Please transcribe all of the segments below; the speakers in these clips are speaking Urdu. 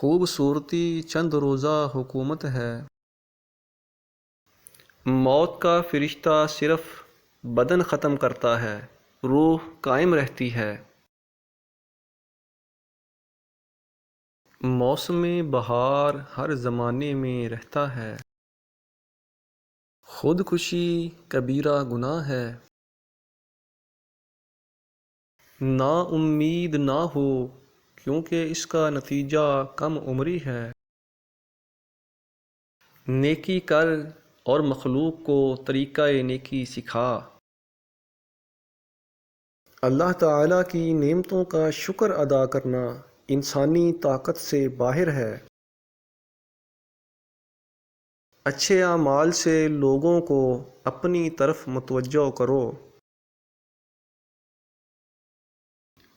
خوبصورتی چند روزہ حکومت ہے۔ موت کا فرشتہ صرف بدن ختم کرتا ہے، روح قائم رہتی ہے۔ موسم بہار ہر زمانے میں رہتا ہے۔ خودکشی کبیرہ گناہ ہے۔ نا امید نہ ہو کیونکہ اس کا نتیجہ کم عمری ہے۔ نیکی کر اور مخلوق کو طریقہ نیکی سکھا۔ اللہ تعالیٰ کی نعمتوں کا شکر ادا کرنا انسانی طاقت سے باہر ہے۔ اچھے اعمال سے لوگوں کو اپنی طرف متوجہ کرو۔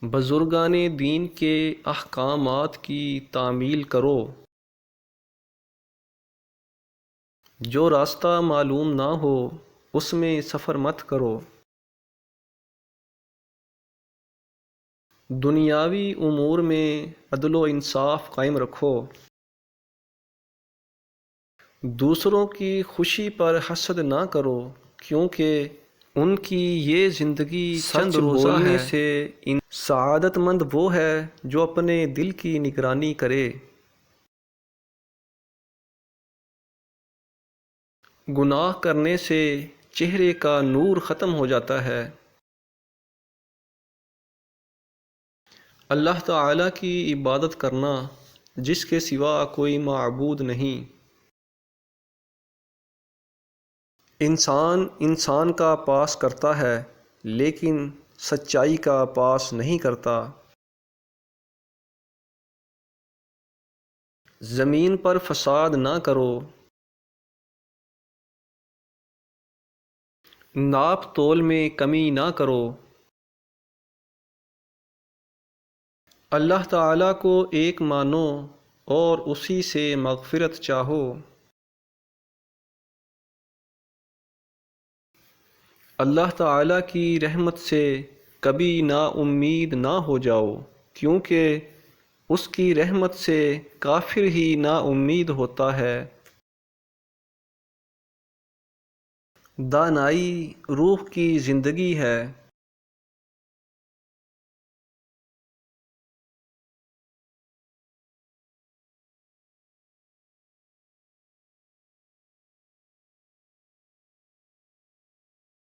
بزرگان دین کے احکامات کی تعمیل کرو۔ جو راستہ معلوم نہ ہو اس میں سفر مت کرو۔ دنیاوی امور میں عدل و انصاف قائم رکھو۔ دوسروں کی خوشی پر حسد نہ کرو کیونکہ ان کی یہ زندگی چند روزہ ہے۔ سے سعادت مند وہ ہے جو اپنے دل کی نگرانی کرے۔ گناہ کرنے سے چہرے کا نور ختم ہو جاتا ہے۔ اللہ تعالیٰ کی عبادت کرنا جس کے سوا کوئی معبود نہیں۔ انسان کا پاس کرتا ہے لیکن سچائی کا پاس نہیں کرتا۔ زمین پر فساد نہ کرو۔ ناپ تول میں کمی نہ کرو۔ اللہ تعالیٰ کو ایک مانو اور اسی سے مغفرت چاہو۔ اللہ تعالیٰ کی رحمت سے کبھی نا امید نہ ہو جاؤ کیونکہ اس کی رحمت سے کافر ہی نا امید ہوتا ہے۔ دانائی روح کی زندگی ہے۔